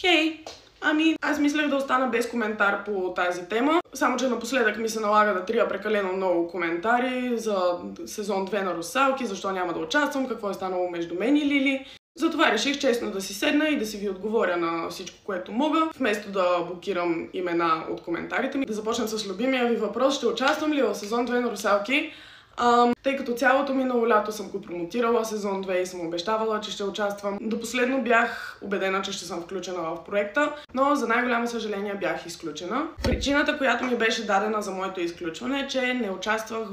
Хей! Аз мислех да остана без коментар по тази тема, само че напоследък ми се налага да трия прекалено много коментари за сезон 2 на Русалки, защо няма да участвам, какво е станало между мен и Лили. Затова реших честно да си седна и да си ви отговоря на всичко, което мога, вместо да блокирам имена от коментарите ми. Да започнем с любимия ви въпрос: ще участвам ли в сезон 2 на Русалки? Тъй като цялото минало лято съм го промотирала сезон 2 и съм обещавала, че ще участвам. До последно бях убедена, че ще съм включена в проекта, но за най-голямо съжаление бях изключена. Причината, която ми беше дадена за моето изключване, е, че не участвах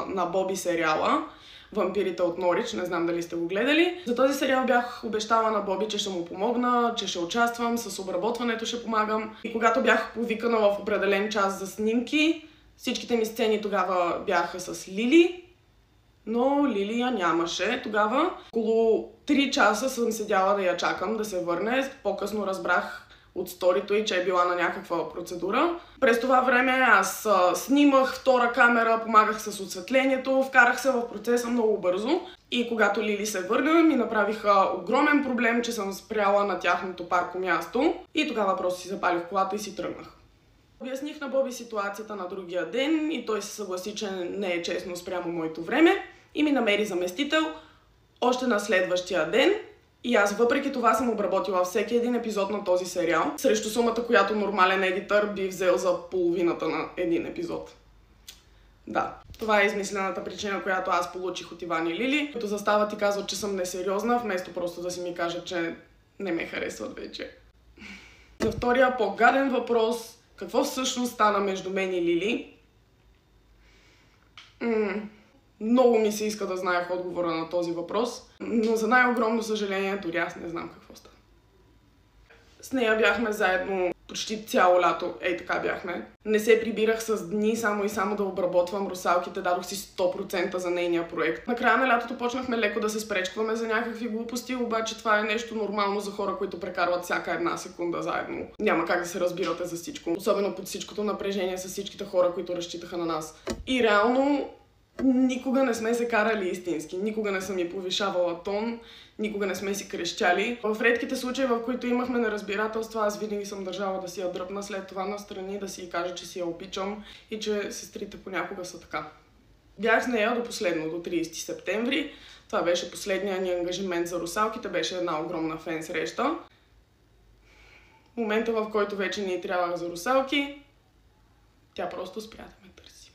на Боби сериала Вампирите от Норич, не знам дали сте го гледали. За този сериал бях обещала на Боби, че ще му помогна, че ще участвам, с обработването ще помагам. И когато бях повикана в определен час за снимки, всичките ми сцени тогава бяха с Лили, но Лили я нямаше. Тогава около 3 часа съм седяла да я чакам да се върне. По-късно разбрах от сторито и че е била на някаква процедура. През това време аз снимах втора камера, помагах с осветлението, вкарах се в процеса много бързо. И когато Лили се върна, ми направиха огромен проблем, че съм спряла на тяхното парко място. И тогава просто си запалих колата и си тръгнах. Обясних на Боби ситуацията на другия ден и той се съгласи, че не е честно спрямо моето време и ми намери заместител още на следващия ден. И аз въпреки това съм обработила всеки един епизод на този сериал срещу сумата, която нормален едитър би взел за половината на един епизод. Да, това е измислената причина, която аз получих от Иван и Лили, които застават и казват, че съм несериозна, вместо просто да си ми кажат, че не ме харесват вече. За втория по-гаден въпрос: какво всъщност стана между мен и Лили? Много ми се иска да знаех отговора на този въпрос, но за най-огромно съжаление дори аз не знам какво стана. С нея бяхме заедно почти цяло лято, така бяхме. Не се прибирах с дни само и само да обработвам Русалките, дадох си 100% за нейния проект. Накрая на лятото почнахме леко да се спречкваме за някакви глупости, обаче това е нещо нормално за хора, които прекарват всяка една секунда заедно. Няма как да се разбирате за всичко, особено под всичкото напрежение с всичките хора, които разчитаха на нас. И реално никога не сме се карали истински, никога не съм и повишавала тон, никога не сме си крещяли. В редките случаи, в които имахме неразбирателства, аз винаги съм държала да си я дръпна след това настрани, да си кажа, че си я обичам и че сестрите понякога са така. Бях с нея до последно, до 30 септември. Това беше последния ни ангажимент за Русалките, беше една огромна фен среща. Момента, в който вече ни трябвах за Русалки, тя просто спря да ме търси.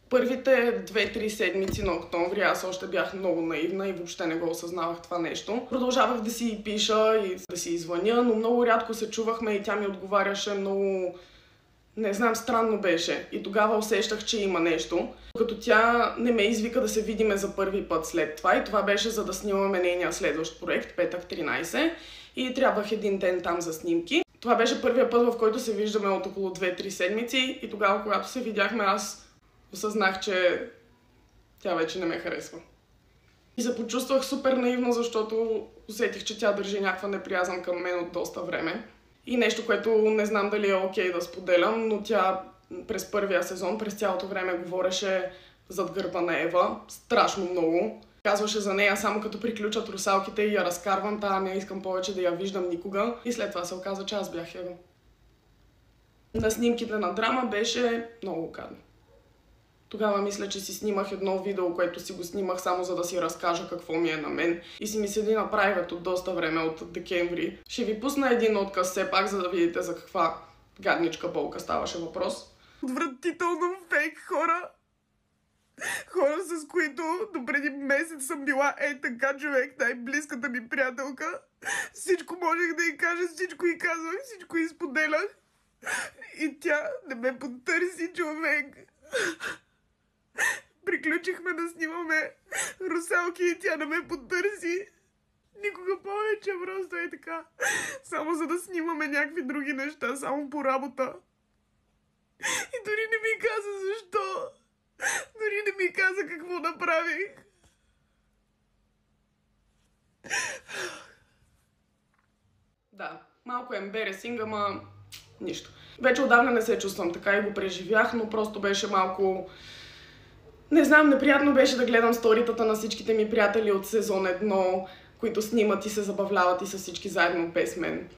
Първите 2-3 седмици на октомври аз още бях много наивна и въобще не го осъзнавах това нещо. Продължавах да си пиша и да си звъня, но много рядко се чувахме и тя ми отговаряше много, не знам, странно беше. И тогава усещах, че има нещо. Като тя не ме извика да се видиме за първи път след това, и това беше за да снимаме нейния следващ проект, Петък 13, и трябвах един ден там за снимки. Това беше първия път, в който се виждаме от около 2-3 седмици, и тогава, когато се видяхме, аз осъзнах, че тя вече не ме харесва. И се почувствах супер наивно, защото усетих, че тя държи някаква неприязън към мен от доста време. И нещо, което не знам дали е окей да споделям, но тя през първия сезон, през цялото време говореше зад гърба на Ева страшно много. Казваше за нея само като приключат Русалките и я разкарвам, не искам повече да я виждам никога. И след това се оказа, че аз бях Ева. На снимките на драма беше много гадно. Тогава мисля, че си снимах едно видео, което си го снимах само за да си разкажа какво ми е на мен. И си ми седи на private от доста време, от декември. Ще ви пусна един отказ все пак, за да видите за каква гадничка болка ставаше въпрос. Отвратително фейк хора. Хора, с които допреди месец съм била така човек, най-близката ми приятелка. Всичко можех да й кажа, всичко й казвах, всичко й споделях. И тя не ме потърси, човек. Приключихме да снимаме Русалки и тя не ме потърси. Никога повече, просто е така. Само за да снимаме някакви други неща, само по работа. И дори не ми каза защо. Дори не ми каза какво направих. Да, малко ембересинг, ама нищо. Вече отдавна не се чувствам така и го преживях, но просто беше малко... Не знам, неприятно беше да гледам сторитата на всичките ми приятели от сезон 1, които снимат и се забавляват и са всички заедно без мен.